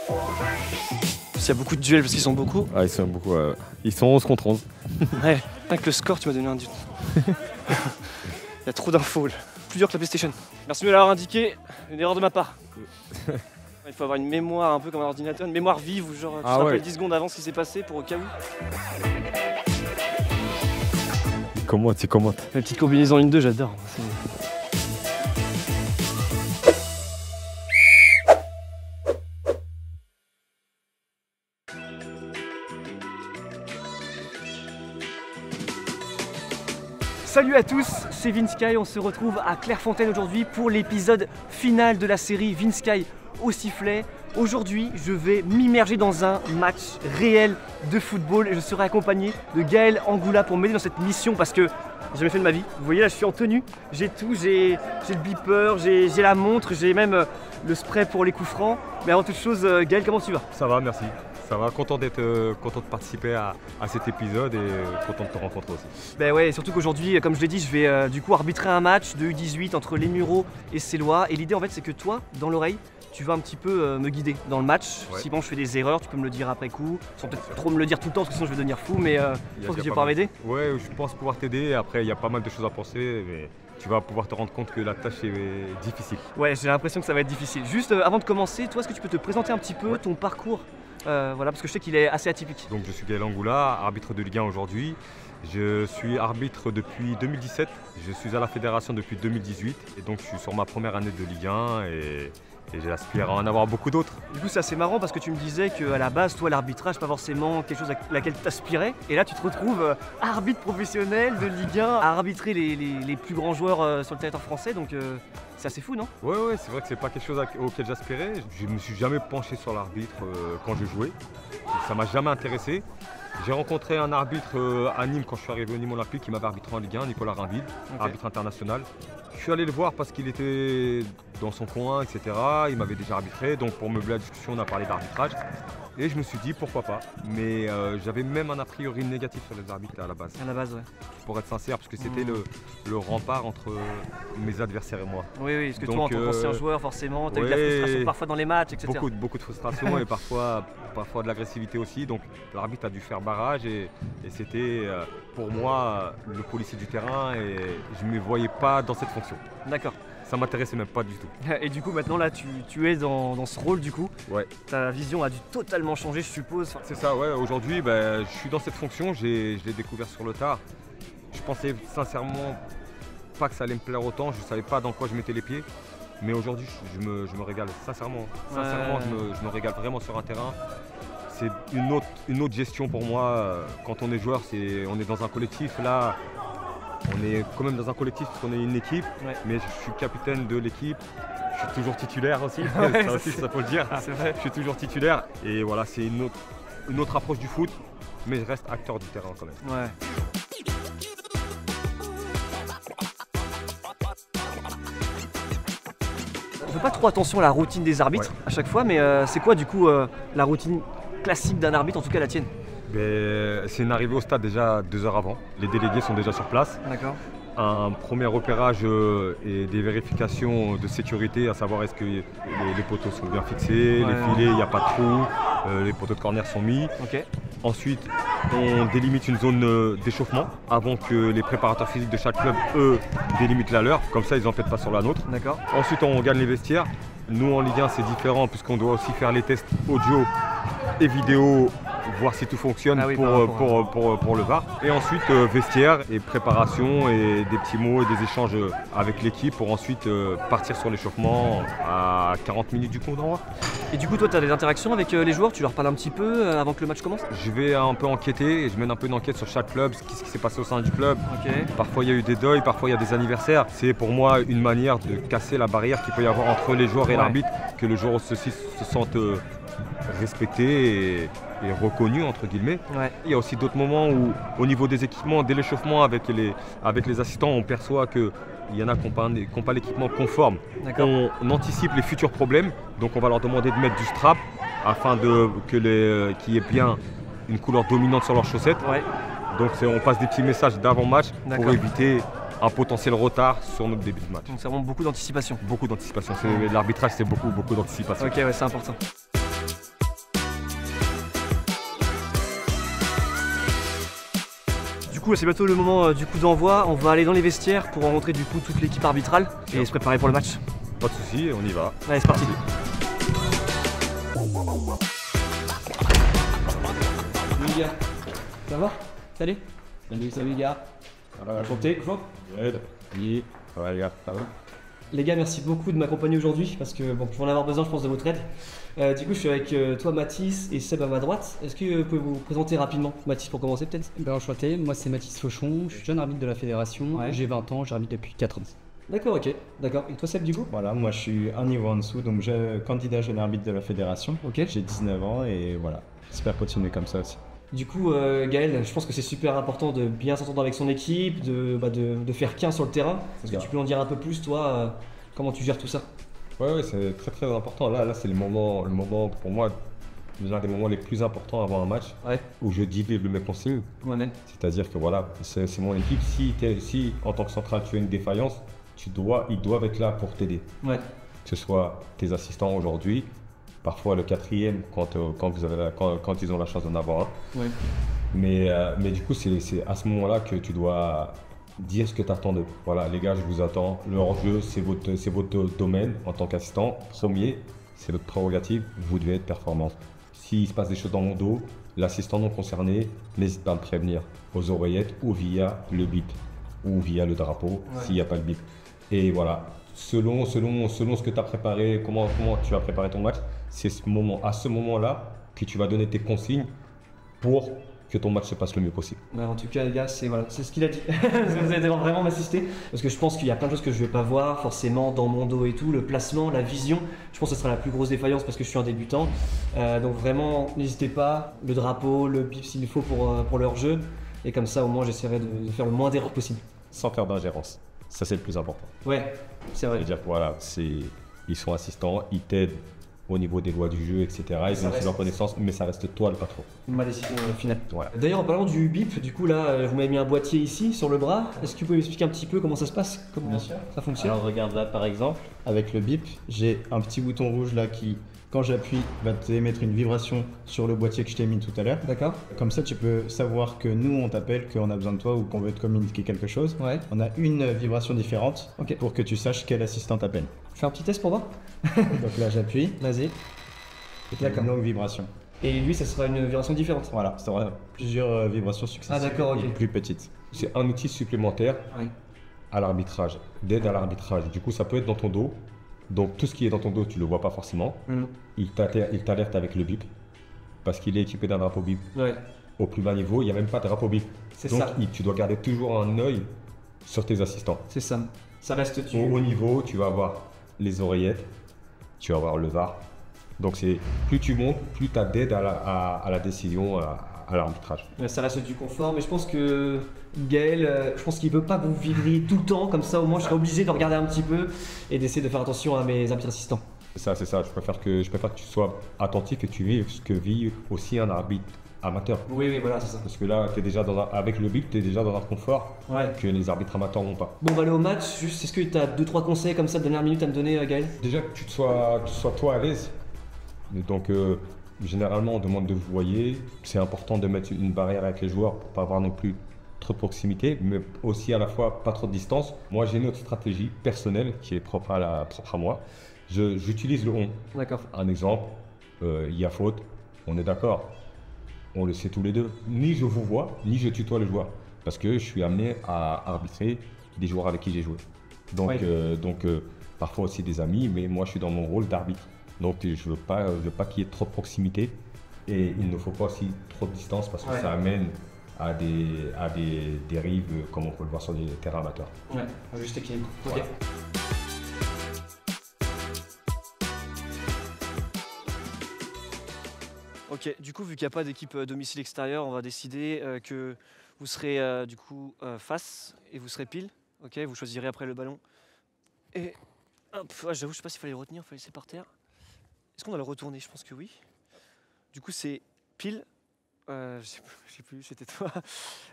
Il y a beaucoup de duels parce qu'ils sont beaucoup. Ah, ils sont beaucoup. Ils sont 11 contre 11. Ouais, avec le score, tu m'as donné un doute. Il y a trop d'infos là. Plus dur que la PlayStation. Merci de me l'avoir indiqué, une erreur de ma part. Il faut avoir une mémoire un peu comme un ordinateur, une mémoire vive où genre tu te rappelles 10 secondes avant ce qui s'est passé pour au cas où. Il commente. La petite combinaison 1-2, j'adore. Salut à tous, c'est Vinsky, on se retrouve à Clairefontaine aujourd'hui pour l'épisode final de la série Vinsky au sifflet. Aujourd'hui, je vais m'immerger dans un match réel de football et je serai accompagné de Gaël Angoula pour m'aider dans cette mission parce que j'ai jamais fait de ma vie. Vous voyez là, je suis en tenue, j'ai tout, j'ai le beeper, j'ai la montre, j'ai même le spray pour les coups francs. Mais avant toute chose, Gaël, comment tu vas? Ça va, merci. Ça va, content de participer à cet épisode et content de te rencontrer aussi. Ben ouais, surtout qu'aujourd'hui, comme je l'ai dit, je vais du coup arbitrer un match de U18 entre les Mureaux et Célois. Et l'idée en fait, c'est que toi, dans l'oreille, tu vas un petit peu me guider dans le match. Ouais. Si bon, je fais des erreurs, tu peux me le dire après coup. Sans peut-être trop me le dire tout le temps parce que sinon je vais devenir fou, mais je pense que tu vas pouvoir m'aider. Ouais, je pense pouvoir t'aider. Après, il y a pas mal de choses à penser, mais tu vas pouvoir te rendre compte que la tâche est difficile. Ouais, j'ai l'impression que ça va être difficile. Juste avant de commencer, toi, est-ce que tu peux te présenter un petit peu ton parcours? Voilà, parce que je sais qu'il est assez atypique. Donc je suis Gaël Angoula, arbitre de Ligue 1 aujourd'hui. Je suis arbitre depuis 2017, je suis à la fédération depuis 2018 et donc je suis sur ma première année de Ligue 1 et j'aspire à en avoir beaucoup d'autres. Du coup c'est assez marrant parce que tu me disais qu'à la base, toi l'arbitrage, pas forcément quelque chose à laquelle tu aspirais. Et là tu te retrouves arbitre professionnel de Ligue 1 à arbitrer les plus grands joueurs sur le territoire français, donc c'est assez fou, non? Ouais, c'est vrai que c'est pas quelque chose auquel j'aspirais. Je me suis jamais penché sur l'arbitre quand je jouais. Ça m'a jamais intéressé. J'ai rencontré un arbitre à Nîmes quand je suis arrivé au Nîmes Olympique qui m'avait arbitré en Ligue 1, Nicolas Rainville, arbitre international. Je suis allé le voir parce qu'il était dans son coin, etc. Il m'avait déjà arbitré, donc pour meubler la discussion, on a parlé d'arbitrage. Et je me suis dit pourquoi pas. Mais j'avais même un a priori négatif sur les arbitres à la base. À la base, ouais. Pour être sincère, parce que c'était le rempart entre mes adversaires et moi. Oui, parce que donc, toi, en tant qu'ancien joueur, forcément, tu as eu de la frustration parfois dans les matchs, etc. Beaucoup de frustration et parfois de l'agressivité aussi. Donc l'arbitre a dû faire barrage et c'était pour moi le policier du terrain et je ne me voyais pas dans cette fonction. D'accord. Ça m'intéressait même pas du tout. Et du coup maintenant là tu es dans ce rôle du coup. Ouais. Ta vision a dû totalement changer je suppose. C'est ça, ouais. Aujourd'hui je suis dans cette fonction, je l'ai découvert sur le tard. Je pensais sincèrement pas que ça allait me plaire autant, je savais pas dans quoi je mettais les pieds. Mais aujourd'hui je me régale sincèrement. Sincèrement je me régale vraiment sur un terrain. C'est une autre gestion pour moi. Quand on est joueur, on est dans un collectif. Là, on est quand même dans un collectif parce qu'on est une équipe, mais je suis capitaine de l'équipe. Je suis toujours titulaire aussi, ça aussi ça faut le dire. Je suis toujours titulaire et voilà, c'est une autre approche du foot, mais je reste acteur du terrain quand même. Ouais. On fait pas trop attention à la routine des arbitres à chaque fois, mais c'est quoi du coup la routine classique d'un arbitre, en tout cas la tienne? C'est une arrivée au stade déjà 2 heures avant. Les délégués sont déjà sur place. D'accord. Un premier repérage et des vérifications de sécurité, à savoir est-ce que les poteaux sont bien fixés, les filets, il n'y a pas de trous, les poteaux de corner sont mis. Okay. Ensuite, on délimite une zone d'échauffement avant que les préparateurs physiques de chaque club, eux, délimitent la leur. Comme ça, ils n'empiètent pas sur la nôtre. D'accord. Ensuite, on gagne les vestiaires. Nous, en Ligue 1, c'est différent puisqu'on doit aussi faire les tests audio et vidéo, voir si tout fonctionne pour le VAR. Et ensuite vestiaire et préparation et des petits mots et des échanges avec l'équipe pour ensuite partir sur l'échauffement à 40 minutes du coup d'envoi. Et du coup toi tu as des interactions avec les joueurs, tu leur parles un petit peu avant que le match commence? Je vais un peu enquêter et je mène un peu une enquête sur chaque club, ce qui s'est passé au sein du club. Okay. Parfois il y a eu des deuils, parfois il y a des anniversaires. C'est pour moi une manière de casser la barrière qu'il peut y avoir entre les joueurs et l'arbitre, que le joueur se sente respecté et reconnu entre guillemets. Ouais. Il y a aussi d'autres moments où au niveau des équipements, dès l'échauffement avec les assistants, on perçoit qu'il y en a qui n'ont pas l'équipement conforme. On anticipe les futurs problèmes, donc on va leur demander de mettre du strap afin qu'il y ait bien une couleur dominante sur leurs chaussettes. Ouais. Donc on passe des petits messages d'avant-match pour éviter un potentiel retard sur notre début de match. Donc c'est vraiment beaucoup d'anticipation. Beaucoup d'anticipation. L'arbitrage c'est beaucoup d'anticipation. Ok, ouais, c'est important. coup, c'est bientôt le moment du coup d'envoi. On va aller dans les vestiaires pour rencontrer du coup toute l'équipe arbitrale et se préparer pour le match. Pas de soucis, on y va. Allez, c'est parti. Les gars, ça va? Salut. Salut les gars. Enchanté. Oui, ça va les gars, ça va? Les gars, merci beaucoup de m'accompagner aujourd'hui parce que bon, je vais en avoir besoin, je pense, de votre aide. Du coup, je suis avec toi, Mathis et Seb à ma droite. Est-ce que vous pouvez vous présenter rapidement? Mathis, pour commencer, peut-être? Enchanté, moi c'est Mathis Fauchon, je suis jeune arbitre de la fédération, Ouais. j'ai 20 ans, j'arbitre depuis 4 ans. D'accord, ok. D'accord. Et toi, Seb, du coup? Voilà, moi je suis un niveau en dessous, donc je candidat jeune arbitre de la fédération. Ok. J'ai 19 ans et voilà, j'espère continuer comme ça aussi. Du coup, Gaël, je pense que c'est super important de bien s'entendre avec son équipe, de faire qu'un sur le terrain. Est-ce que tu peux en dire un peu plus, toi, comment tu gères tout ça? Ouais, c'est très très important. Là c'est le moment pour moi, l'un des moments les plus importants avant un match, Ouais. où je divulgue mes consignes. Moi-même. C'est-à-dire que voilà, c'est mon équipe. Si en tant que central tu as une défaillance, ils doivent être là pour t'aider. Ouais. Que ce soit tes assistants aujourd'hui, parfois le quatrième quand ils ont la chance d'en avoir un. Ouais. Mais du coup, c'est à ce moment-là que tu dois dire ce que tu attends d'eux. Voilà, les gars, je vous attends. Le hors-jeu, c'est votre domaine en tant qu'assistant. Premier, c'est votre prérogative, vous devez être performant. S'il se passe des choses dans mon dos, l'assistant non concerné, n'hésite pas à me prévenir aux oreillettes ou via le bip ou via le drapeau s'il n'y a pas le bip. Et voilà, selon ce que tu as préparé, comment tu as préparé ton match, c'est à ce moment-là que tu vas donner tes consignes pour que ton match se passe le mieux possible. Bah, en tout cas, les gars, c'est ce qu'il a dit. Vous allez vraiment m'assister. Parce que je pense qu'il y a plein de choses que je ne vais pas voir forcément dans mon dos et tout. Le placement, la vision, je pense que ce sera la plus grosse défaillance parce que je suis un débutant. Donc vraiment, n'hésitez pas. Le drapeau, le bip s'il faut pour leur jeu. Et comme ça, au moins, j'essaierai de faire le moins d'erreurs possible. Sans faire d'ingérence. Ça, c'est le plus important. Ouais, c'est vrai. C'est-à-dire que voilà, ils sont assistants, ils t'aident au niveau des lois du jeu, etc. Ils ont aussi leur connaissance, mais ça reste toi le patron. Ma décision finale. Voilà. D'ailleurs, en parlant du bip, du coup là, vous m'avez mis un boîtier ici sur le bras. Est-ce que vous pouvez m'expliquer un petit peu comment ça se passe? Comment ça fonctionne? Alors regarde là par exemple, avec le bip, j'ai un petit bouton rouge là qui, quand j'appuie, va t'émettre une vibration sur le boîtier que je t'ai mis tout à l'heure. D'accord. Comme ça, tu peux savoir que nous, on t'appelle, qu'on a besoin de toi ou qu'on veut te communiquer quelque chose. Ouais. On a une vibration différente Ok. pour que tu saches quel assistant t'appelle. Fais un petit test pour voir. Donc là, j'appuie. Vas-y. Et tu as une longue vibration. Et lui, ça sera une vibration différente. Voilà, ça aura plusieurs vibrations successives. Ah, d'accord, ok. Et plus petites. C'est un outil supplémentaire Oui. à l'arbitrage, d'aide à l'arbitrage. Du coup, ça peut être dans ton dos. Donc tout ce qui est dans ton dos, tu ne le vois pas forcément. Il t'alerte avec le bip, parce qu'il est équipé d'un drapeau bip. Ouais. Au plus bas niveau, il n'y a même pas de drapeau bip. C'est Donc ça. tu dois garder toujours un œil sur tes assistants. C'est ça. Ça reste Au haut niveau, tu vas avoir les oreillettes, tu vas avoir le VAR. Donc plus tu montes, plus tu as d'aide à la décision, à l'arbitrage. Ça reste du confort, mais je pense que Gaël, je pense qu'il ne veut pas vous vibrer tout le temps, comme ça au moins je serai obligé de regarder un petit peu et d'essayer de faire attention à mes arbitres assistants. C'est ça. Je préfère que tu sois attentif et que tu vives ce que vit aussi un arbitre amateur. Oui, voilà, c'est ça. Parce que là, avec le bip, tu es déjà dans un confort Ouais. que les arbitres amateurs n'ont pas. Bon, on va aller au match. Juste, est-ce que tu as 2-3 conseils comme ça de dernière minute à me donner, Gaël? Déjà que tu sois toi à l'aise. Donc généralement on demande de vous voyer. C'est important de mettre une barrière avec les joueurs pour pas avoir non plus trop de proximité, mais aussi à la fois pas trop de distance. Moi j'ai une autre stratégie personnelle qui est propre à moi. J'utilise le on. D'accord. Un exemple, il y a faute, on est d'accord. On le sait tous les deux. Ni je vous vois, ni je tutoie le joueur. Parce que je suis amené à arbitrer des joueurs avec qui j'ai joué. Donc, parfois aussi des amis, mais moi je suis dans mon rôle d'arbitre. Donc je veux pas qu'il y ait trop de proximité et il ne faut pas aussi trop de distance parce que ça amène à des dérives comme on peut le voir sur des terrains amateurs. Ouais, juste équilibre. Voilà. Ok. Ok, du coup, vu qu'il n'y a pas d'équipe domicile extérieure, on va décider que vous serez du coup face et vous serez pile. Ok, vous choisirez après le ballon. Et hop, j'avoue, je sais pas s'il fallait le retenir, il fallait le laisser par terre. Est-ce qu'on va le retourner? Je pense que oui. Du coup, c'est pile. Je sais plus, c'était toi.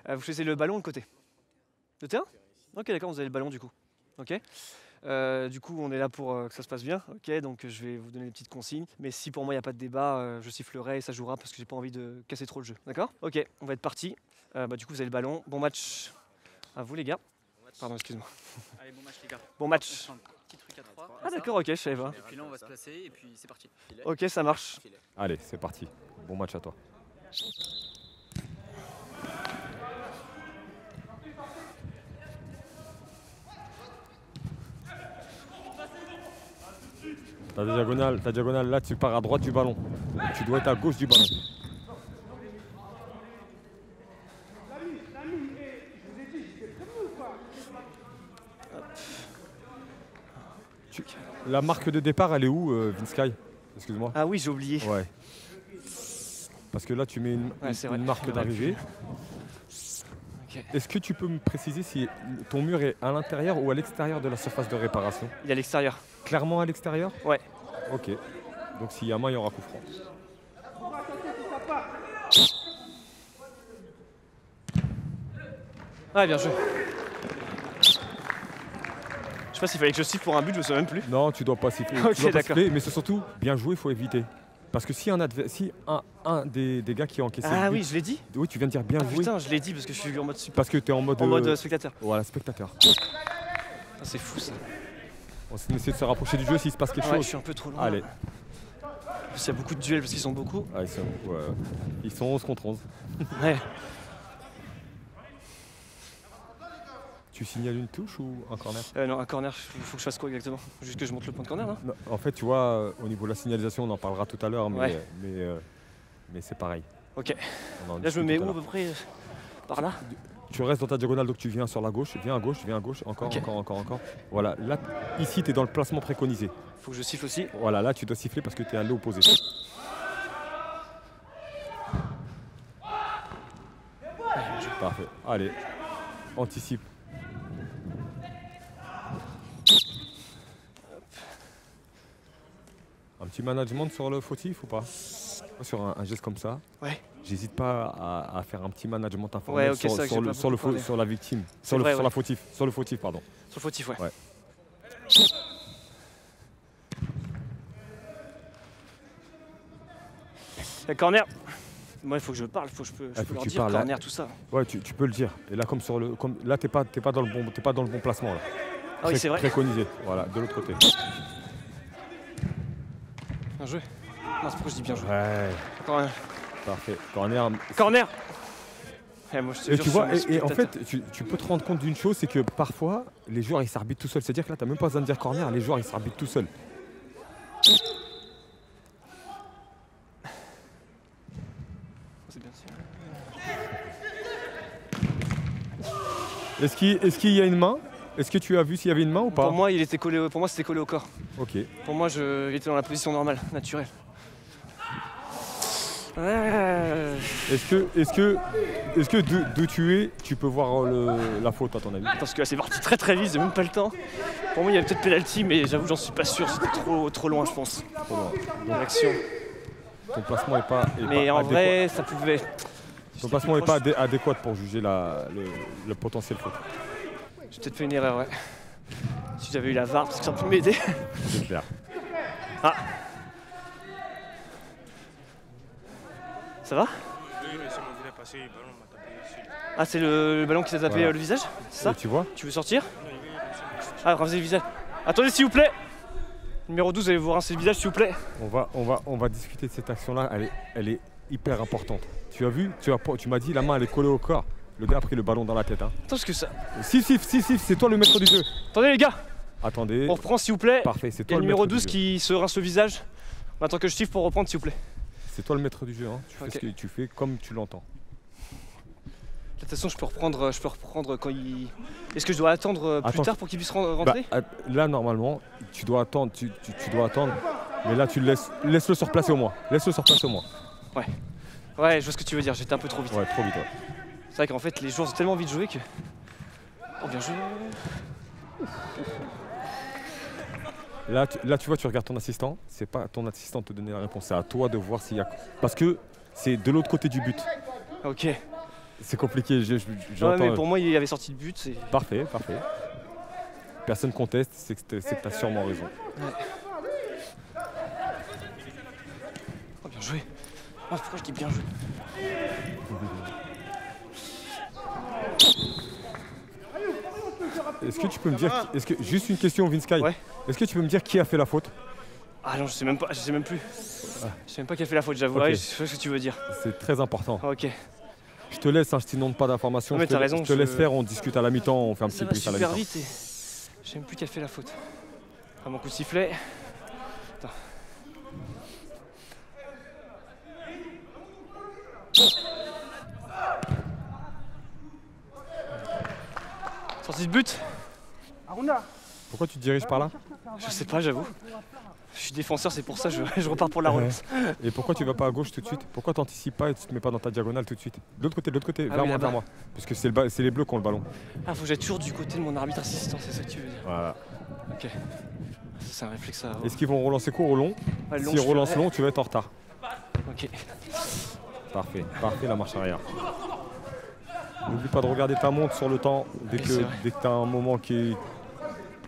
Vous choisissez le ballon de côté. Le terrain? Ok, d'accord, vous avez le ballon du coup. Ok. Du coup, on est là pour que ça se passe bien. Ok, donc je vais vous donner des petites consignes. Mais si pour moi il n'y a pas de débat, je sifflerai et ça jouera parce que j'ai pas envie de casser trop le jeu. D'accord? Ok, on va être parti. Du coup, vous avez le ballon. Bon match à vous, les gars. Pardon, excuse-moi. Allez, bon match les gars. Bon match. Un petit truc à 3. Ah d'accord, ok, je savais pas. Et puis là on va se placer et puis c'est parti. Ok, ça marche. Allez, c'est parti. Bon match à toi. Ta diagonale, là tu pars à droite du ballon. Tu dois être à gauche du ballon. La marque de départ, elle est où, Vinsky? Excuse-moi. Ah oui, j'ai oublié. Ouais. Parce que là, tu mets une marque d'arrivée. Okay. Est-ce que tu peux me préciser si ton mur est à l'intérieur ou à l'extérieur de la surface de réparation? Il est à l'extérieur. Clairement à l'extérieur? Ouais. Ok. Donc s'il y a main, il y aura coup franc. Ah, bien joué. Je sais pas s'il fallait que je siffle pour un but, je me souviens même plus. Non, tu dois pas siffler. Ok, tu dois pas d'accord. siffler, mais c'est surtout bien joué, il faut éviter. Parce que si un des gars qui a encaissé Ah le but, oui, je l'ai dit. oui, tu viens de dire bien Ah, joué. putain, je l'ai dit parce que je suis en mode super. Parce que tu es en mode, Spectateur. Voilà, spectateur. Ah, c'est fou ça. On essaie de se rapprocher du jeu s'il se passe quelque Ouais, je chose. suis un peu trop loin. Allez. En plus, il y a beaucoup de duels parce qu'ils sont beaucoup. Ah, ils sont 11 contre 11. Ouais. Tu signales une touche ou un corner? Non, un corner, il faut que je fasse quoi exactement? Juste que je monte le point de corner là? Non, en fait, tu vois, au niveau de la signalisation, on en parlera tout à l'heure, mais, Ouais. mais c'est pareil. Ok. On en Là, je me discute mets tout à où à l'heure. peu près? Par là? Tu restes dans ta diagonale, donc tu viens sur la gauche, viens à gauche, encore, Ok. encore. Voilà, là, ici, tu es dans le placement préconisé. Faut que je siffle aussi. Voilà, là, tu dois siffler parce que tu es à l'opposé. Parfait. Allez, anticipe. Un petit management sur le fautif ou pas? Sur un geste comme ça, Ouais. j'hésite pas à faire un petit management informel Ouais, ok, sur, ça, sur j'ai le- pas sur le beaucoup parlé. sur la victime, C'est sur vrai, la ouais. fautif, sur le fautif, pardon. Sur le fautif, ouais. Ouais. Corner. Moi, il faut que je parle, je peux faut que leur tu dire parles, corner, là. tout ça. Ouais, tu peux le dire. Et là, là, t'es pas dans le bon placement là. Ah oui, c'est vrai. Préconisé. Voilà, de l'autre côté. Bien joué. Non, c'est pourquoi je dis bien joué. Ouais, Corner. parfait. Corner. Corner. Moi, je te Et jure, tu je vois, suis et en spectateur. fait, tu peux te rendre compte d'une chose, c'est que parfois, les joueurs ils s'arbitrent tout seuls. C'est-à-dire que là, t'as même pas besoin de dire corner, les joueurs ils s'arbitrent tout seuls. C'est bien sûr. Est-ce qu'il y a une main? Est-ce que tu as vu s'il y avait une main ou pas? Pour moi, c'était collé au corps. Ok. Pour moi, il était dans la position normale, naturelle. Est-ce que d'où tu es, tu peux voir la faute à ton avis? Parce que là, c'est parti très très vite, j'ai même pas le temps. Pour moi, il y avait peut-être penalty, mais j'avoue, j'en suis pas sûr. C'était trop loin, je pense. Trop loin. Dans l'action. Ton placement est pas. Mais en adéquat. vrai, ça pouvait. Ton placement n'est pas adéquat pour juger le potentiel faute. J'ai peut-être fait une erreur, ouais. Si j'avais eu la VAR, parce que ça aurait pu m'aider. C'est clair. Ah. Ça va? Oui, mais si on voulait passer, le ballon m'a tapé ici. Ah, c'est le ballon qui t'a tapé Voilà. le visage? C'est ça? Et tu vois? Tu veux sortir? Ah, rincer le visage. Attendez, s'il vous plaît. Numéro 12, allez vous rincer le visage, s'il vous plaît. On va discuter de cette action-là. Elle est hyper importante. Tu as vu? Tu m'as dit la main elle est collée au corps. Le gars a pris le ballon dans la tête. Hein. Attends, parce que ça. Si, c'est toi le maître du jeu. Attendez, les gars. Attendez. On reprend, s'il vous plaît. Parfait, c'est Il y a toi le le numéro maître 12 du jeu. qui se rince le visage. On attend que je siffle pour reprendre, s'il vous plaît. C'est toi le maître du jeu. Hein. Tu fais Ok. ce que tu fais comme tu l'entends. De toute façon, je peux reprendre quand il. Est-ce que je dois attendre plus Attends. tard pour qu'il puisse rentrer? Là, normalement, tu dois attendre. Tu dois attendre. Mais là, tu le laisse-le se replacer au moins. Laisse-le se replacer au moins. Ouais, je vois ce que tu veux dire, j'étais un peu trop vite. Ouais, trop vite. Ouais. C'est vrai qu'en fait, les joueurs ont tellement vite joué que. Oh, bien joué. Là, tu vois, tu regardes ton assistant. C'est pas à ton assistant de te donner la réponse. C'est à toi de voir s'il y a. Parce que c'est de l'autre côté du but. Ok. C'est compliqué. Ouais, J'entends. mais pour moi, il avait sorti le but. Parfait. Personne conteste. C'est que tu as sûrement raison. Oh, bien joué. Oh, pourquoi je dis bien joué? Est-ce que tu peux me dire, juste une question Vince Sky, Ouais. est-ce que tu peux me dire qui a fait la faute? Ah non, je sais même pas, je sais même plus. Je sais même pas qui a fait la faute, j'avoue. Ok. Ouais, je sais ce que tu veux dire. C'est très important. Ok. Je te laisse, hein, je t'inonde pas d'informations. Non, mais Je te- t'as raison, Je te laisse je- faire, on discute à la mi-temps, on fait un petit Ça va brief à la super mi-temps. vite et je sais même plus qui a fait la faute. Ah, mon coup de sifflet. Attends. Sortie de but? Pourquoi tu te diriges par là? Je sais pas, j'avoue. Je suis défenseur, c'est pour ça que je repars pour la relance. Et pourquoi tu vas pas à gauche tout de suite? Pourquoi t'anticipes pas et tu te mets pas dans ta diagonale tout de suite? De l'autre côté, Ah vers oui, moi, là-bas. vers moi. Parce que c'est les bleus qui ont le ballon. Ah, faut que j'aille toujours du côté de mon arbitre assistant, c'est ça que tu veux dire. Voilà. Ok. Ça, c'est un réflexe à avoir. Est-ce qu'ils vont relancer court ou long? Ouais, long, S'ils je relancent ferai. long, tu vas être en retard. Ok. Parfait, la marche arrière. N'oublie pas de regarder ta montre sur le temps dès Oui, c'est vrai. que tu as un moment qui est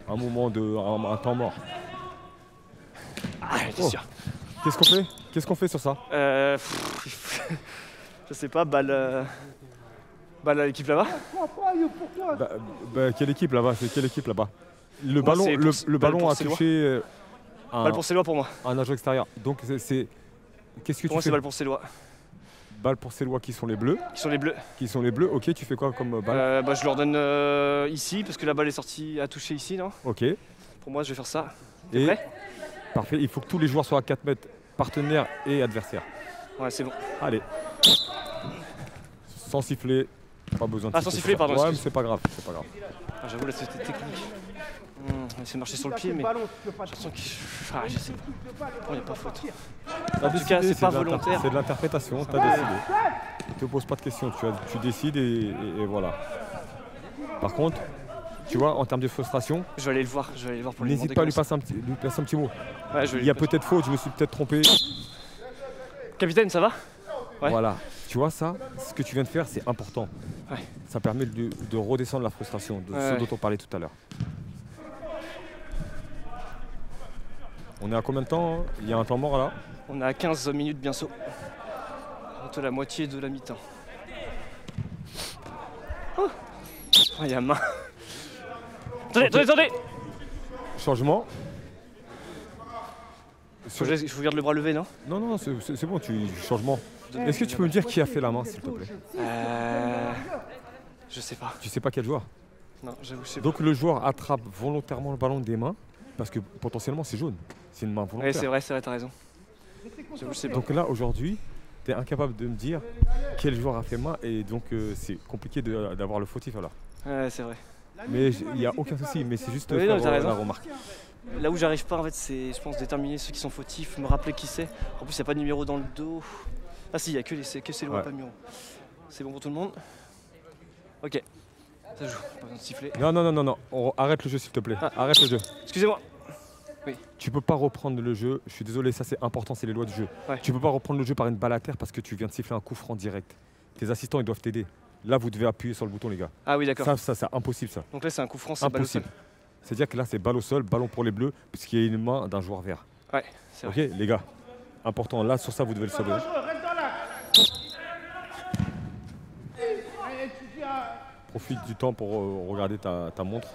un temps mort. Ah, j'étais Oh. sûr. Qu'est-ce qu'on fait sur ça? Je sais pas, balle à l'équipe là-bas. Quelle équipe là-bas? C'est quelle équipe là-bas? Le Moi, ballon, c'est le balle ballon pour a Célois. touché Balle pour Célois pour moi. un agent extérieur. Donc c'est qu'est-ce que Pour moi, tu c'est fais? balle pour Célois. Balle pour Célois qui sont les bleus. Qui sont les bleus. Ok, tu fais quoi comme balle? Je leur donne ici parce que la balle est sortie à toucher ici, non? Ok. Pour moi, je vais faire ça. Et prêt? parfait, il faut que tous les joueurs soient à 4 mètres, partenaires et adversaires. Ouais, c'est bon. Allez. Sans siffler, pas besoin de Ah, sans siffler, sur ça. pardon, Ouais, mais excuse. c'est pas grave, c'est pas grave. Ah, j'avoue, là, c'était technique. On essaie de marcher sur le pied, mais j'ai l'impression que. Ah, je sais pas. Bon, il n'y a pas faute. T'as En tout cas, c'est pas volontaire. C'est de l'interprétation, t'as décidé. Ne te pose pas de questions, tu décides et voilà. Par contre, tu vois, en termes de frustration, Je vais aller le voir, pour lui n'hésite demander pas à lui comment passer un petit mot. ça- Ouais, je vais Il y a lui- peut-être faute, je me suis peut-être trompé. Capitaine, ça va? Ouais. Voilà. Tu vois ça, ce que tu viens de faire, c'est important. Ouais. Ça permet de redescendre la frustration, de ce Ouais. dont on parlait tout à l'heure. On est à combien de temps? Il y a un temps mort là? On a 15 minutes bien saut. Bientôt la moitié de la mi-temps. Oh, il y a main. Attendez! Changement. Je regarde le bras levé, non? Non, c'est bon, changement. Est-ce que tu peux me dire qui a fait la main, s'il te plaît? Je sais pas. Tu sais pas quel joueur? Non, j'avoue, je sais pas. Donc le joueur attrape volontairement le ballon des mains, parce que potentiellement c'est jaune. C'est une main Ouais, volontaire. c'est vrai, t'as raison. J'avoue, je sais pas. Donc là, aujourd'hui, tu es incapable de me dire quel joueur a fait main, et donc c'est compliqué d'avoir le fautif alors. Ouais, c'est vrai. Mais il n'y a aucun souci, mais c'est juste Oui, faire non, t'as raison. la remarque. Là où j'arrive pas, en fait, c'est, je pense, déterminer ceux qui sont fautifs, me rappeler qui c'est. En plus, il n'y a pas de numéro dans le dos. Ah si, il n'y a que c'est loin, Ouais. pas de numéro. C'est bon pour tout le monde? Ok. Ça joue, pas besoin de siffler. Non, arrête le jeu s'il te plaît. Ah. Arrête le jeu. Excusez-moi. Tu peux pas reprendre le jeu, je suis désolé, ça c'est important, c'est les lois du jeu. Ouais. Tu peux pas reprendre le jeu par une balle à terre parce que tu viens de siffler un coup franc direct. Tes assistants ils doivent t'aider. Là vous devez appuyer sur le bouton les gars. Ah oui, d'accord. Ça c'est impossible ça. Donc là, c'est un coup franc, c'est balle au sol. Impossible. C'est-à-dire que là c'est balle au sol, ballon pour les bleus, puisqu'il y a une main d'un joueur vert. Ouais, c'est Ok vrai. les gars, important, là sur ça vous devez le sauver. Profite du temps pour regarder ta montre.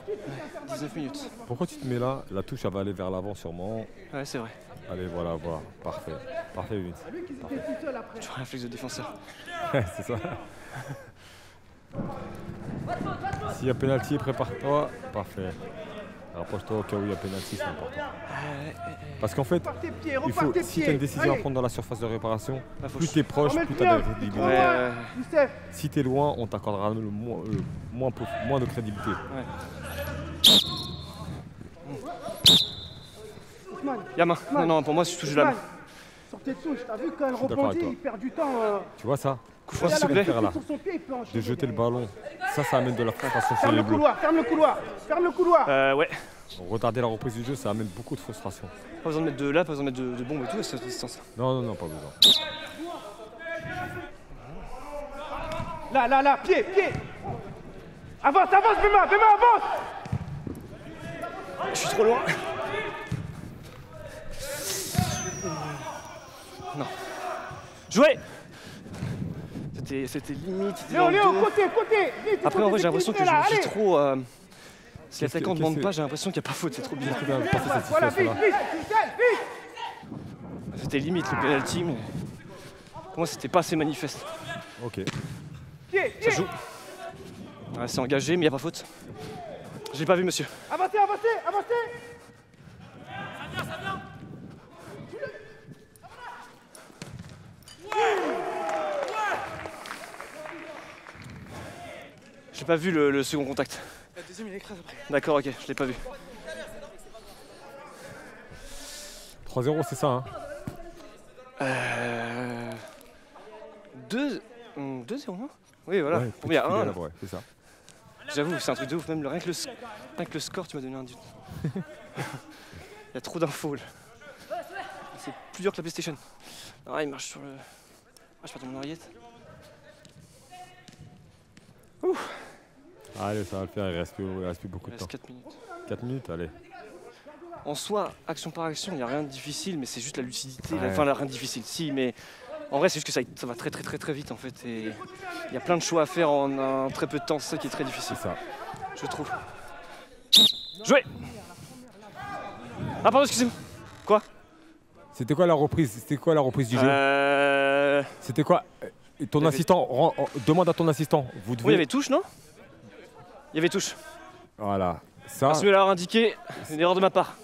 19 minutes. Pourquoi tu te mets là? La touche elle va aller vers l'avant sûrement. Ouais, c'est vrai. Allez voilà, parfait. Parfait Vince. Toujours un réflexe de défenseur. C'est ça. S'il y a pénalty, prépare-toi. Parfait. Rapproche-toi au cas où il y a pénalty, c'est important. Parce qu'en fait, il faut, si tu as une décision à prendre dans la surface de réparation, Bah, faut plus que tu es proche, plus tu as de crédibilité. Ouais, Si tu es loin, on t'accordera le moins de crédibilité. Y'a main. Non, pour moi, je touche la main. Sur tes touches, t'as vu quand elle suis d'accord avec rebondit, toi. il perd du temps. Tu vois ça? Coup franc, Ça, s'il te c'est plaît. faire là. Sur son pied, il peut enchaîner. De jeter le ballon, ça amène de la frustration chez Ferme les le bleus. couloir, ferme le couloir, ferme le couloir. Ouais. Retarder la reprise du jeu, ça amène beaucoup de frustration. Pas besoin de mettre de là, pas besoin de mettre de bombe et tout à cette distance. Non, pas besoin. Là, pied. Avance, Bema, avance. Je suis trop loin. Non. Jouez. c'était limite. C'était Léo, dans le Léo, dos. côté, côté. Vite, Après, en vrai, j'ai l'impression que j'ai trop. Si Qu'est-ce l'attaquant ne que- demande qu'est-ce pas, j'ai l'impression qu'il n'y a pas faute, c'est trop bizarre. Voilà, vite, vite, vite. C'était limite le penalty, mais pour moi, c'était pas assez manifeste. Ok. Pied, Ça pied. joue. Ouais, c'est engagé, mais il n'y a pas faute. Je l'ai pas vu, monsieur. Avancez, avancez, avancez. J'ai pas vu le second contact. La deuxième, il écrase après. D'accord, ok, je l'ai pas vu. 3-0, c'est ça, hein? 2-0, non? Oui, voilà. Ouais, Bon, il y a petit 1. filet, ouais, c'est ça. J'avoue, c'est un truc de ouf. Même rien que le score, tu m'as donné un doute. Il y a trop d'infos là. C'est plus dur que la PlayStation. Ah, il marche sur le. Ah, je perds mon oreillette. Allez, ça va le faire, il reste plus beaucoup Il de temps. reste 4 minutes. 4 minutes, allez. En soi, action par action, il n'y a rien de difficile, mais c'est juste la lucidité. Ouais. Enfin, rien de difficile, si, mais en vrai, c'est juste que ça va très vite en fait. Et il y a plein de choix à faire en un très peu de temps, c'est ça qui est très difficile, C'est ça. je trouve. Jouez! Ah, pardon, excusez-moi. Quoi? C'était quoi la reprise? C'était quoi la reprise du jeu? C'était quoi? Ton Il y avait- assistant, demande à ton assistant. Vous devez. Oui, il y avait touche, non? Il y avait touche. Voilà. Ça, Merci de l'avoir indiqué, une erreur de ma part.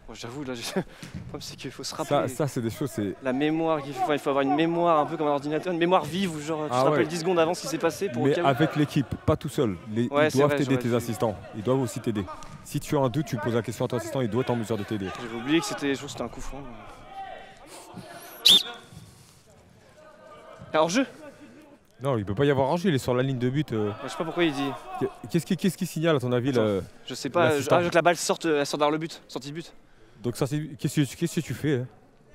Bon, j'avoue, là, le problème c'est qu'il faut se rappeler. ça c'est des choses, c'est. La mémoire, il faut avoir une mémoire un peu comme un ordinateur, une mémoire vive où genre tu Ah te rappelles ouais. 10 secondes avant ce qui s'est passé pour au Mais cas où. avec l'équipe, pas tout seul. Ouais, Ils c'est doivent vrai, t'aider, j'aurais tes dû. assistants. Ils doivent aussi t'aider. Si tu as un doute, tu poses la question à ton assistant, il doit être en mesure de t'aider. J'avais oublié que c'était, je trouve que c'était un coup franc. Alors jeu. Non, il peut pas y avoir un jeu, il est sur la ligne de but. Je sais pas pourquoi il dit. Qu'est-ce qui signale à ton avis Je sais pas, L'assistant. je veux que la balle sorte, elle sort vers le but, sortie de but. Donc ça, qu'est-ce que tu fais hein?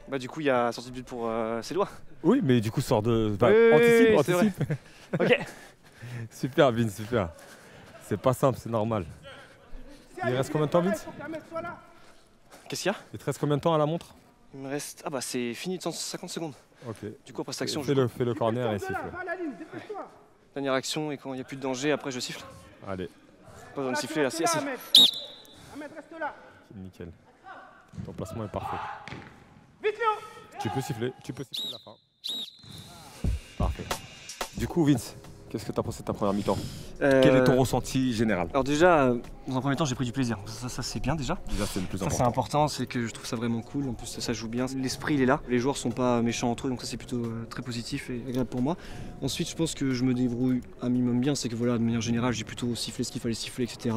Bah du coup il y a sortie de but pour ses doigts. Oui, mais du coup, sort de. Bah, Oui, anticipe, c'est anticipe. Ok. Super, Vince, super. C'est pas simple, c'est normal. Il reste combien de temps, Vince? Qu'est-ce qu'il y a? Il te reste combien de temps à la montre? Il me reste. Ah bah c'est fini de 150 secondes. Ok. Du coup après cette action, je Fais le corner et siffle. dernière action et quand il n'y a plus de danger, après je siffle. Allez, Pas besoin de siffler là, si. Ahmed, reste là. c'est nickel. Ton placement est parfait. Vite, Léo. Tu peux siffler la fin. Parfait. Du coup, Vince, qu'est-ce que tu as pensé de ta première mi-temps? Quel est ton ressenti général? Alors déjà, dans un premier temps, j'ai pris du plaisir. Ça c'est bien déjà. Déjà, c'est le plus Ça c'est important. important, c'est que je trouve ça vraiment cool. En plus ça joue bien. L'esprit il est là. Les joueurs sont pas méchants entre eux, donc ça c'est plutôt très positif et agréable pour moi. Ensuite, je pense que je me débrouille un minimum bien. C'est que voilà, de manière générale, j'ai plutôt sifflé ce qu'il fallait siffler, etc.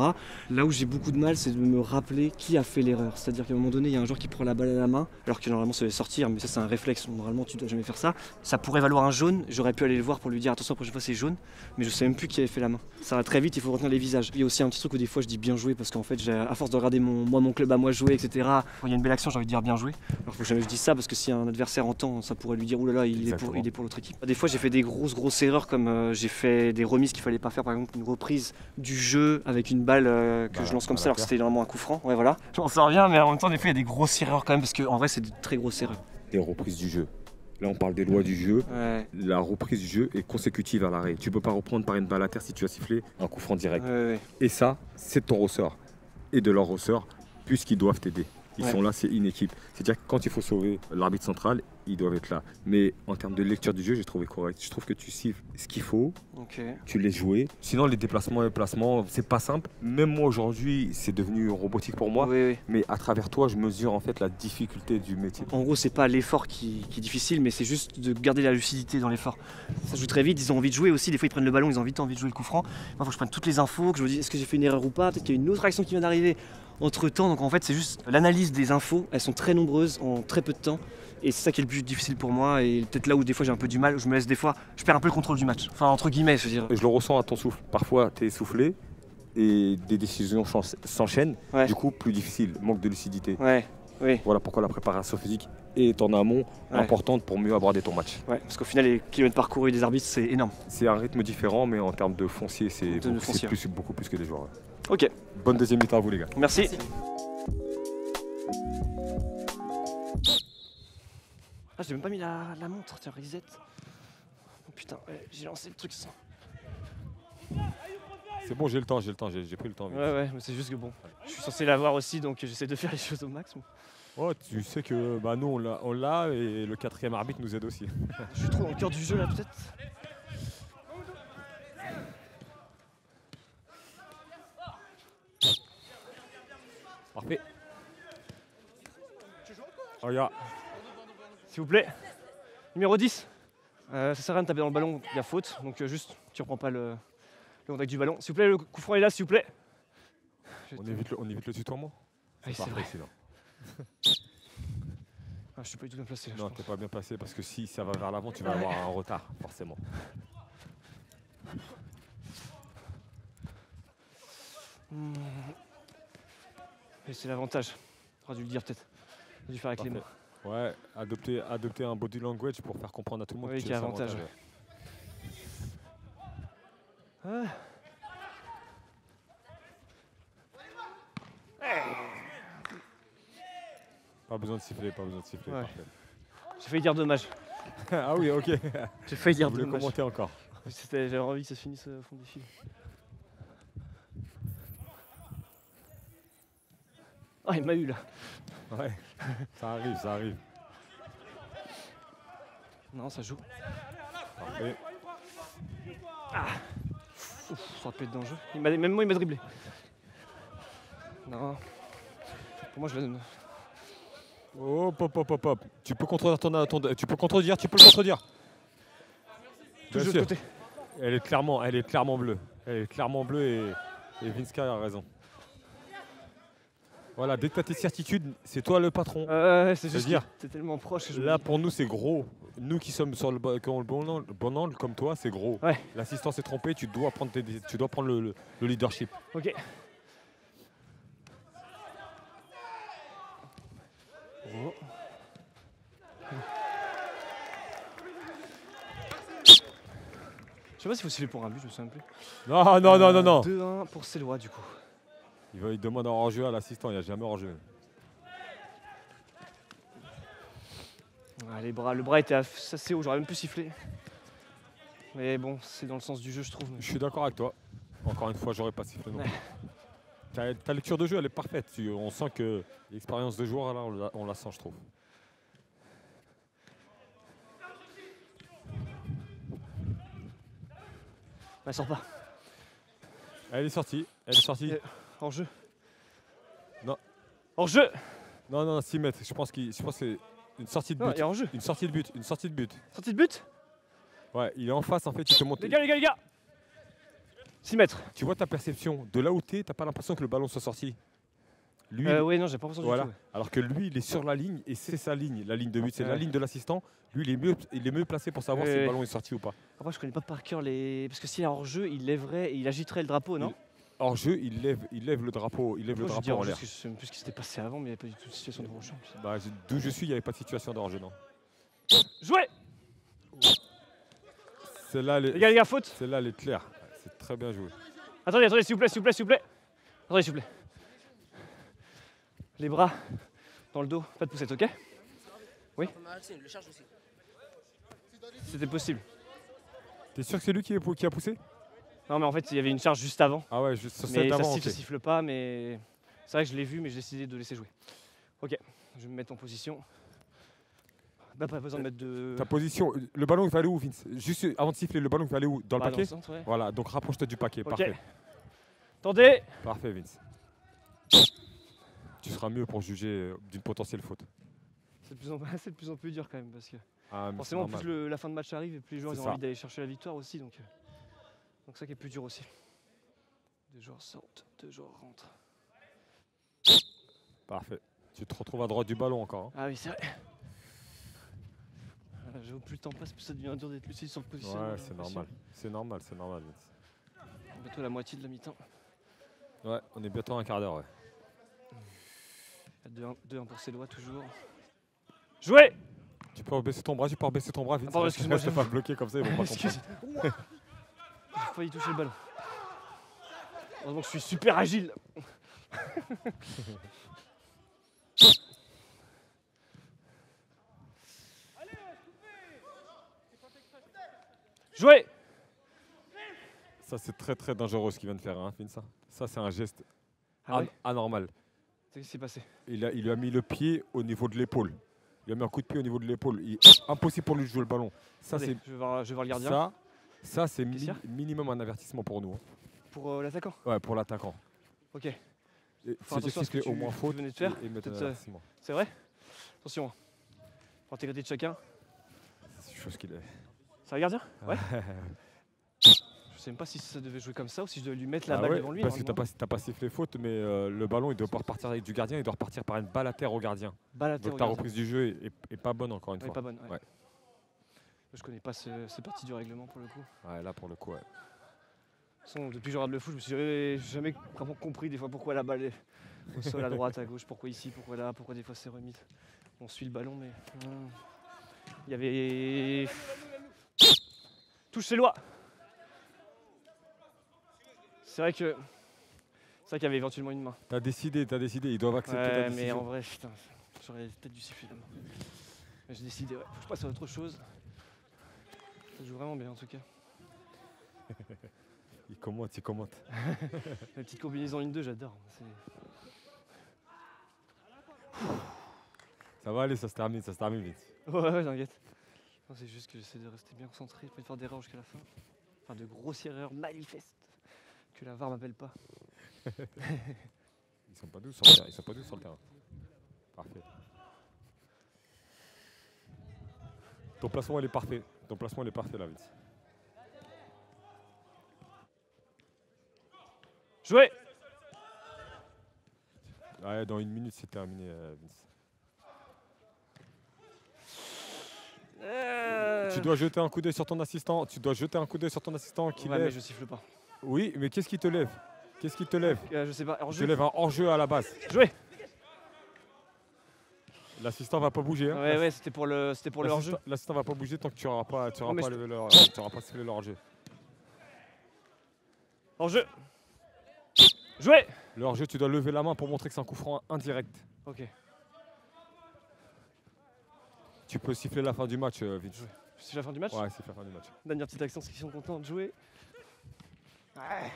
Là où j'ai beaucoup de mal, c'est de me rappeler qui a fait l'erreur. C'est-à-dire qu'à un moment donné, il y a un joueur qui prend la balle à la main, alors que normalement ça devait sortir, mais ça c'est un réflexe. Normalement, tu dois jamais faire ça. Ça pourrait valoir un jaune. J'aurais pu aller le voir pour lui dire attention, la prochaine fois c'est jaune, mais je sais même plus qui avait fait la main. Ça va très vite, il faut retenir les visages. Il y a aussi un petit truc où des fois je dis bien joué parce qu'en fait, à force de regarder mon club à moi jouer, etc. Quand il y a une belle action, j'ai envie de dire bien joué. Alors faut jamais que je dise ça parce que si un adversaire entend, ça pourrait lui dire oulala, il est pour l'autre équipe. Des fois, j'ai fait des grosses erreurs comme j'ai fait des remises qu'il fallait pas faire, par exemple une reprise du jeu avec une balle que je lance comme ça alors que c'était normalement un coup franc. Ouais, voilà. J'en sors rien, mais en même temps, des fois, il y a des grosses erreurs quand même parce qu'en vrai, c'est de très grosses erreurs. Des reprises du jeu. Là, on parle des lois du jeu. Ouais. La reprise du jeu est consécutive à l'arrêt. Tu peux pas reprendre par une balle à terre si tu as sifflé un coup franc direct. Ouais. Et ça, c'est de ton ressort et de leur ressort, puisqu'ils doivent t'aider. Ils Ouais. sont là, c'est une équipe. C'est-à-dire que quand il faut sauver l'arbitre central, ils doivent être là. Mais en termes de lecture du jeu, j'ai trouvé correct. Je trouve que tu siffles ce qu'il faut, Ok. tu laisses jouer. Sinon, les déplacements et placements, c'est pas simple. Même moi, aujourd'hui, c'est devenu robotique pour moi. Oui. Mais à travers toi, je mesure en fait la difficulté du métier. En gros, c'est pas l'effort qui est difficile, mais c'est juste de garder la lucidité dans l'effort. Ça joue très vite, ils ont envie de jouer aussi. Des fois, ils prennent le ballon, ils ont vite envie de jouer le coup franc. Moi, il faut que je prenne toutes les infos, que je me dise est-ce que j'ai fait une erreur ou pas. Peut-être qu'il y a une autre action qui vient d'arriver entre temps. Donc en fait, c'est juste l'analyse des infos. Elles sont très nombreuses en très peu de temps. Et c'est ça qui est le plus difficile pour moi. Et peut-être là où des fois j'ai un peu du mal, je me laisse des fois, je perds un peu le contrôle du match. Enfin, entre guillemets, je veux dire. Et je le ressens à ton souffle. Parfois, tu es essoufflé et des décisions s'enchaînent. Ouais. Du coup, plus difficile, manque de lucidité. Ouais, oui. Voilà pourquoi la préparation physique est en amont Ouais. importante pour mieux aborder ton match. Ouais, parce qu'au final, les kilomètres parcourus des arbitres, c'est énorme. C'est un rythme différent, mais en termes de foncier, c'est De foncier. beaucoup plus que des joueurs. Ok, Bonne deuxième mi-temps à vous, les gars. merci. Ah, j'ai même pas mis la montre, tiens, reset. Putain, ouais, j'ai lancé le truc sans. C'est bon, j'ai le temps, j'ai pris le temps. Ouais, mais c'est juste que bon, je suis censé l'avoir aussi, donc j'essaie de faire les choses au max. Oh, tu sais que bah, nous on l'a et le 4e arbitre nous aide aussi. Je suis trop dans le cœur du jeu là, peut-être. Parfait. Regarde. S'il vous plaît. Numéro 10. Ça sert à rien de taper dans le ballon, il y a faute, donc juste tu reprends pas le contact du ballon. S'il vous plaît, le coup franc est là, s'il vous plaît. On évite le tutoiement. Oui, c'est parfait, vrai. sinon. Ah, je suis pas du tout bien placé là. Non, t'es pas bien placé parce que si ça va vers l'avant, tu vas avoir un retard, forcément. Et c'est l'avantage. J'aurais dû le dire peut-être. J'ai dû faire avec les mots. Ouais, adopter un body language pour faire comprendre à tout le monde Oui, que qu'il tu y a as avantage. avantage. Ah. Pas besoin de siffler, Ouais. parfait. J'ai failli dire dommage. Ah oui, ok. J'ai failli dire Je voulais dommage. commenter encore. J'avais envie que ça se finisse au fond des fils. Ah, il m'a eu là. Ouais, ça arrive. Non, ça joue. Parfait. Ouf, ça aurait pu être dangereux. Même moi, il m'a dribblé. Non. Pour moi, je la donne. Hop. Tu peux contredire tu peux le contredire. Tout Bien de sûr. côté. Elle est clairement bleue. Et Vinska a raison. Voilà, dès que tu as tes certitudes, c'est toi le patron. C'est juste C'est-à-dire, que t'es tellement proche. Que je me Là, dis- pour nous, c'est gros. Nous qui sommes sur le bon angle comme toi, c'est gros. Ouais. L'assistant s'est trompé, tu dois prendre le leadership. Ok. Oh. Je sais pas s'il faut siffler pour un but, je me souviens plus. Non. 2-1 pour Célois du coup. Il demande un hors-jeu à l'assistant, il n'y a jamais hors-jeu. Ah, le bras était assez haut, j'aurais même pu siffler. Mais bon, c'est dans le sens du jeu, je trouve. Je suis d'accord avec toi. Encore une fois, j'aurais pas sifflé non Ouais. plus. Ta lecture de jeu, elle est parfaite. On sent que l'expérience de joueur, là, on la sent, je trouve. Elle sort pas. Elle est sortie. Hors jeu. Non. Hors jeu. Non, 6 mètres. Je pense que c'est une sortie de Non, but. il est hors jeu. Une sortie de but. Sortie de but. Ouais, il est en face, en fait, il te monte. Les gars 6 mètres. Tu vois ta perception. De là où t'es, t'as pas l'impression que le ballon soit sorti. Lui, Ouais, non, j'ai pas l'impression voilà. du tout. Alors que lui, il est sur la ligne et c'est sa ligne. La ligne de but, c'est la Ouais. ligne de l'assistant. Lui, il est mieux placé pour savoir si le ballon est sorti ou pas. Après, je connais pas par cœur les. Parce que s'il est hors jeu, il lèverait et il agiterait le drapeau, non? Hors jeu, il lève le drapeau, Moi, je drapeau dis en hors jeu l'air. parce que je sais même plus ce qui s'était passé avant, mais il n'y avait pas du tout de situation de hors jeu. Bah, d'où je suis, il n'y avait pas de situation de hors jeu, non. Jouez. Celle-là, Les gars, faute. celle-là, elle est claire. C'est très bien joué. Attendez, s'il vous plaît. Attendez, s'il vous plaît. Les bras dans le dos, pas de poussette, ok? Oui? Le charge aussi. C'était possible. T'es sûr que c'est lui qui a poussé? Non, mais en fait, il y avait une charge juste avant. Ah ouais, juste sur Mais cette ça avant. siffle, ok. ça siffle pas, mais c'est vrai que je l'ai vu, mais j'ai décidé de laisser jouer. Ok, je vais me mettre en position. Bah, pas besoin de mettre de. Ta position, le ballon il va aller où, Vince? Juste avant de siffler, le ballon il va aller où? Dans le Bah, paquet? centre, ouais. Voilà, donc rapproche-toi du paquet. Ok. Parfait. Attendez. Parfait, Vince. Tu seras mieux pour juger d'une potentielle faute. C'est de plus en plus dur quand même, parce que Ah, mais forcément, c'est normal. plus la fin de match arrive et plus les joueurs C'est ils ont ça. envie d'aller chercher la victoire aussi. Donc ça qui est plus dur aussi. Deux joueurs sortent, deux joueurs rentrent. Parfait. Tu te retrouves à droite du ballon encore. Hein. Ah oui, c'est vrai. J'avoue, plus le temps passe, plus ça devient dur d'être lucide sur le positionnement. Ouais, j'ai c'est l'impression. normal. C'est normal, Vince. Bientôt la moitié de la mi-temps. Ouais, on est bientôt à un quart d'heure, ouais. 2-1 pour Célois toujours. Jouez. Tu peux baisser ton bras, Vince. Ah, pardon, excuse-moi, Reste pas bloqué comme ça, ils vont pas comprendre. Excuse. J'ai failli toucher le ballon. Heureusement que je suis super agile. Jouez. Ça, c'est très très dangereux ce qu'il vient de faire, hein, Vince. Ça, c'est un geste Ah ouais anormal. Qu'est-ce qui s'est passé? Il lui a mis le pied au niveau de l'épaule. Il lui a mis un coup de pied au niveau de l'épaule. Impossible pour lui de jouer le ballon. Ça, Attendez, c'est je vais voir le gardien. Ça c'est Qu'est-ce qu'il y a minimum un avertissement pour nous, hein. Pour l'attaquant. Ouais, pour l'attaquant. Ok. Et Faut attention à ce que au moins tu faute venais de faire. et mettre un Peut-être, avertissement. C'est vrai? Attention. Pour l'intégrité de chacun. C'est chose qu'il est. C'est un gardien? Ouais. Je sais même pas si ça devait jouer comme ça ou si je devais lui mettre la balle devant lui. Parce que normalement. t'as pas sifflé faute, mais le ballon il doit pas repartir avec du gardien, il doit repartir par une balle à terre au gardien. Balle à terre Donc au ta gardien. reprise du jeu est pas bonne encore une Ouais, fois. pas bonne. Ouais. Ouais. Je connais pas ces parties du règlement pour le coup. Ouais, là pour le coup, ouais. De toute façon, depuis que je regarde le foot, je me suis jamais vraiment compris des fois pourquoi la balle est au sol à droite, à gauche, pourquoi ici, pourquoi là, pourquoi des fois c'est remis. On suit le ballon, mais il y avait touche ses lois. C'est vrai qu'il y avait éventuellement une main. T'as décidé, ils doivent accepter ta Ouais, décision. mais en vrai, putain, j'aurais peut-être dû siffler la main. Mais j'ai décidé, ouais, faut que je passe à autre chose. Ça joue vraiment bien en tout cas. Il commente. La petite combinaison 1-2, j'adore. Ça va aller, ça se termine vite. Ouais, t'inquiète. Non, c'est juste que j'essaie de rester bien concentré, pas de faire d'erreurs jusqu'à la fin. Enfin, de grossières erreurs manifestes. Que la VAR m'appelle pas. Ils sont pas doux sur le terrain. Parfait. Ton placement il est parfait. Là, Vince. Jouez. Ouais, dans 1 minute c'est terminé, Vince. Tu dois jeter un coup d'œil sur ton assistant. Qui Ouais, mais je siffle pas. Oui, mais qu'est-ce qui te lève? Je sais pas. Je Hors-jeu. lève un hors-jeu à la base. Jouez. L'assistant va pas bouger. Hein. Ouais, c'était pour le hors-jeu. L'assistant va pas bouger tant que tu n'auras pas sifflé le hors-jeu. Hors-jeu. Jouez. Le hors-jeu, tu dois lever la main pour montrer que c'est un coup franc indirect. Ok. Tu peux siffler la fin du match, Vince. C'est la fin du match. Ouais, c'est la fin du match. Dernière petite action, parce qu'ils sont contents de jouer. Ouais.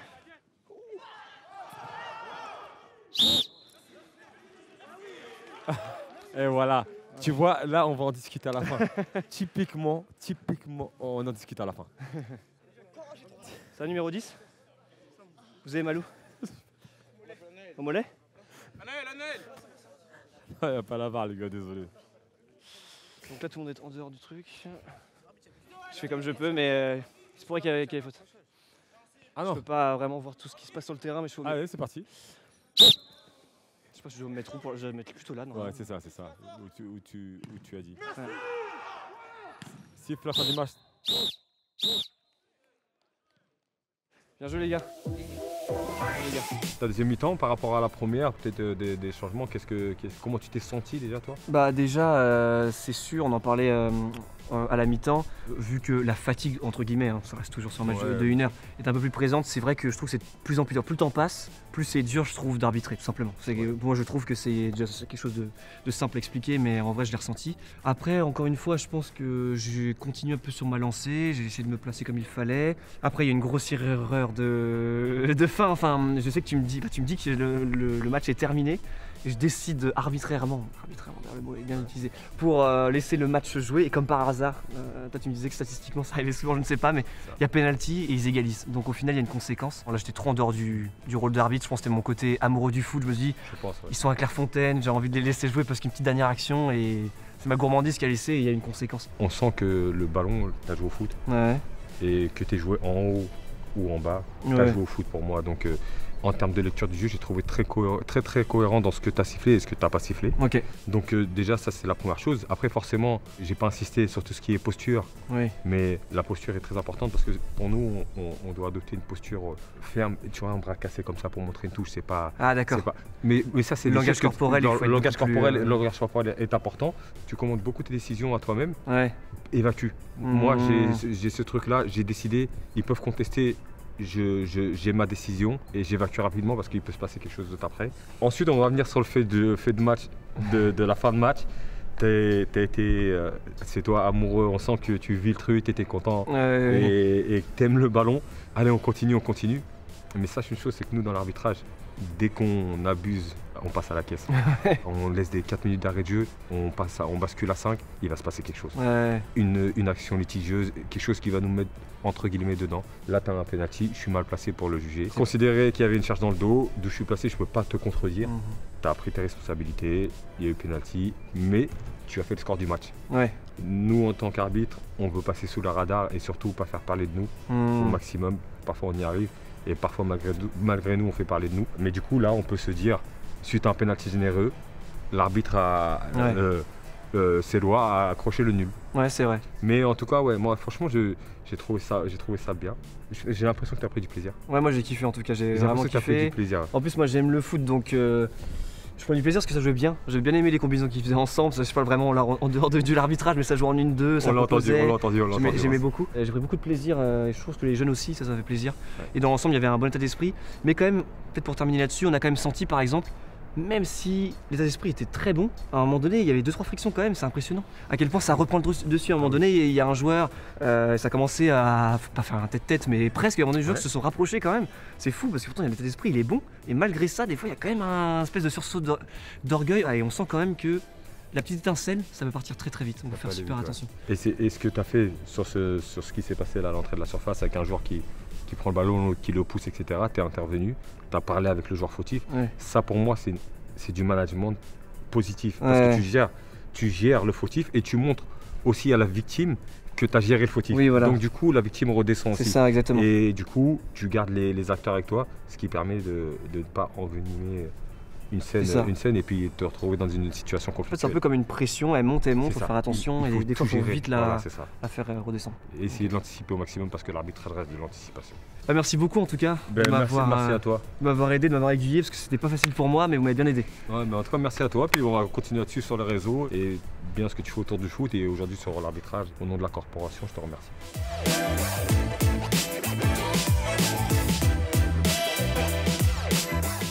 Et voilà. Tu vois, là, on va en discuter à la fin. typiquement, on en discute à la fin. C'est la numéro 10. Vous avez mal où? Au mollet? Il n'y a pas la barre, les gars, désolé. Donc là, tout le monde est en dehors du truc. Je fais comme je peux, mais c'est pour qu'il y ait faute. Ah Je non. peux pas vraiment voir tout ce qui se passe sur le terrain, mais je suis Ah ouais, c'est parti. Je sais pas si je vais me mettre où, je vais me mettre plutôt là. Non. Ouais, c'est ça. Où tu as dit. Ouais. Siffle la fin du match. Bien joué les gars. Ta deuxième mi-temps par rapport à la première, peut-être des changements. Comment tu t'es senti déjà, toi? Bah déjà, c'est sûr, on en parlait à la mi-temps, vu que la fatigue, entre guillemets, hein, ça reste toujours sur un match de 1 heure, est un peu plus présente, c'est vrai que je trouve que c'est de plus en plus dur. Plus le temps passe, plus c'est dur, je trouve, d'arbitrer, tout simplement. Moi, je trouve que c'est déjà quelque chose de simple à expliquer, mais en vrai, je l'ai ressenti. Après, encore une fois, je pense que j'ai continué un peu sur ma lancée, j'ai essayé de me placer comme il fallait. Après, il y a une grossière erreur de fin. Enfin, je sais que tu me dis que le match est terminé. Et je décide arbitrairement, le mot est bien utilisé, pour laisser le match jouer. Et comme par hasard, toi tu me disais que statistiquement ça arrivait souvent, je ne sais pas, mais il y a penalty et ils égalisent. Donc au final il y a une conséquence. Bon, là j'étais trop en dehors du rôle d'arbitre, je pense que c'était mon côté amoureux du foot. Je me dis, ils sont à Clairefontaine, j'ai envie de les laisser jouer parce qu'une petite dernière action et c'est ma gourmandise qui a laissé et il y a une conséquence. On sent que le ballon, tu as joué au foot et que tu es joué en haut ou en bas, tu as joué au foot pour moi. Donc en termes de lecture du jeu, j'ai trouvé très cohérent dans ce que tu as sifflé et ce que tu n'as pas sifflé. Ok. Donc déjà, ça c'est la première chose. Après, forcément, j'ai pas insisté sur tout ce qui est posture, mais la posture est très importante parce que pour nous, on doit adopter une posture ferme. Tu vois, un bras cassé comme ça pour montrer une touche, c'est pas... Ah d'accord. Mais ça, c'est le langage corporel. Le langage corporel est important. Tu commandes beaucoup tes décisions à toi-même. Évacue. Moi, j'ai ce truc-là, j'ai décidé, ils peuvent contester. J'ai ma décision et j'évacue rapidement parce qu'il peut se passer quelque chose d'autre après. Ensuite, on va venir sur le fait de match, de la fin de match. t'as été, c'est toi amoureux, on sent que tu vis le truc, t'étais content et que t'aimes le ballon. Allez, on continue. Mais sache une chose, c'est que nous dans l'arbitrage, dès qu'on abuse, on passe à la caisse. On laisse des 4 minutes d'arrêt de jeu, on bascule à 5, il va se passer quelque chose. Une action litigieuse, quelque chose qui va nous mettre entre guillemets dedans. Là, tu as un penalty, je suis mal placé pour le juger. Considérer qu'il y avait une charge dans le dos, d'où je suis placé, je ne peux pas te contredire. Tu as pris tes responsabilités, il y a eu penalty, mais tu as fait le score du match. Nous, en tant qu'arbitre, on veut passer sous le radar et surtout pas faire parler de nous au maximum. Parfois, on y arrive et parfois, malgré nous, on fait parler de nous. Mais du coup, là, on peut se dire, suite à un penalty généreux, l'arbitre ses lois a accroché le nul. Ouais, c'est vrai. Mais en tout cas, ouais, moi, franchement, j'ai trouvé ça bien. J'ai l'impression que tu as pris du plaisir. Ouais, moi j'ai kiffé en tout cas, j'ai vraiment l'impression que tu as pris kiffé. du plaisir. En plus, moi j'aime le foot donc je prends du plaisir parce que ça jouait bien. J'ai bien aimé les combinaisons qu'ils faisaient ensemble. Ça, je parle vraiment là, en dehors de l'arbitrage, mais ça jouait en 1-2. On l'a entendu. J'aimais beaucoup. J'ai pris beaucoup de plaisir et je trouve que les jeunes aussi, ça fait plaisir. Et dans l'ensemble, il y avait un bon état d'esprit. Mais quand même, peut-être pour terminer là-dessus, on a quand même senti par exemple, même si l'état d'esprit était très bon, à un moment donné, il y avait 2-3 frictions quand même, c'est impressionnant. À quel point ça reprend le dessus à un moment donné, il y a un joueur, ça a commencé à, pas faire un tête-tête, mais presque, à un moment donné, les joueurs se sont rapprochés quand même. C'est fou parce que pourtant, l'état d'esprit, il est bon, et malgré ça, des fois, il y a quand même un espèce de sursaut d'orgueil, et on sent quand même que la petite étincelle, ça peut partir très vite, on va faire super attention. Et ce que tu as fait sur ce qui s'est passé là, à l'entrée de la surface, avec un joueur qui prend le ballon, qui le pousse, etc., tu es intervenu, tu as parlé avec le joueur fautif, ça pour moi, c'est du management positif, parce que tu gères le fautif et tu montres aussi à la victime que tu as géré le fautif. Oui, voilà. Donc du coup, la victime redescend aussi. C'est ça, exactement. Et du coup, tu gardes les acteurs avec toi, ce qui permet de ne pas envenimer une scène et puis te retrouver dans une situation conflictuelle. En fait, c'est un peu comme une pression, elle monte, il faut faire attention et des fois, il faut vite la faire redescendre. Et essayer de l'anticiper au maximum parce que l'arbitrage reste de l'anticipation. Merci beaucoup en tout cas de merci à toi. De m'avoir aidé, de m'avoir aiguillé parce que c'était pas facile pour moi, mais vous m'avez bien aidé. Ouais, mais en tout cas, merci à toi. Puis on va continuer là-dessus sur les réseaux et bien ce que tu fais autour du foot et aujourd'hui sur l'arbitrage. Au nom de la corporation, je te remercie.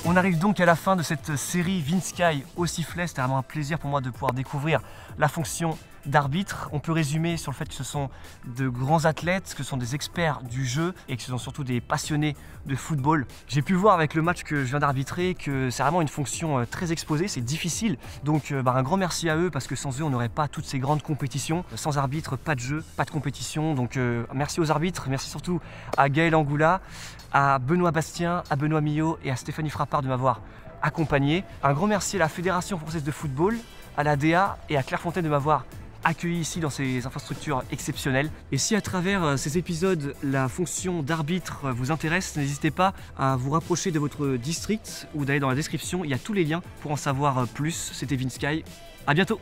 On arrive donc à la fin de cette série Vinsky au sifflet. C'était vraiment un plaisir pour moi de pouvoir découvrir la fonction d'arbitre. On peut résumer sur le fait que ce sont de grands athlètes, que ce sont des experts du jeu et que ce sont surtout des passionnés de football. J'ai pu voir avec le match que je viens d'arbitrer que c'est vraiment une fonction très exposée, c'est difficile. Donc un grand merci à eux parce que sans eux on n'aurait pas toutes ces grandes compétitions. Sans arbitre, pas de jeu, pas de compétition. Donc merci aux arbitres, merci surtout à Gaël Angoula, à Benoît Bastien, à Benoît Millot et à Stéphanie Frappard de m'avoir accompagné. Un grand merci à la Fédération française de football, à la DA et à Clairefontaine de m'avoir accueilli ici dans ces infrastructures exceptionnelles. Et si à travers ces épisodes la fonction d'arbitre vous intéresse, n'hésitez pas à vous rapprocher de votre district ou d'aller dans la description, il y a tous les liens pour en savoir plus. C'était Vinsky, à bientôt.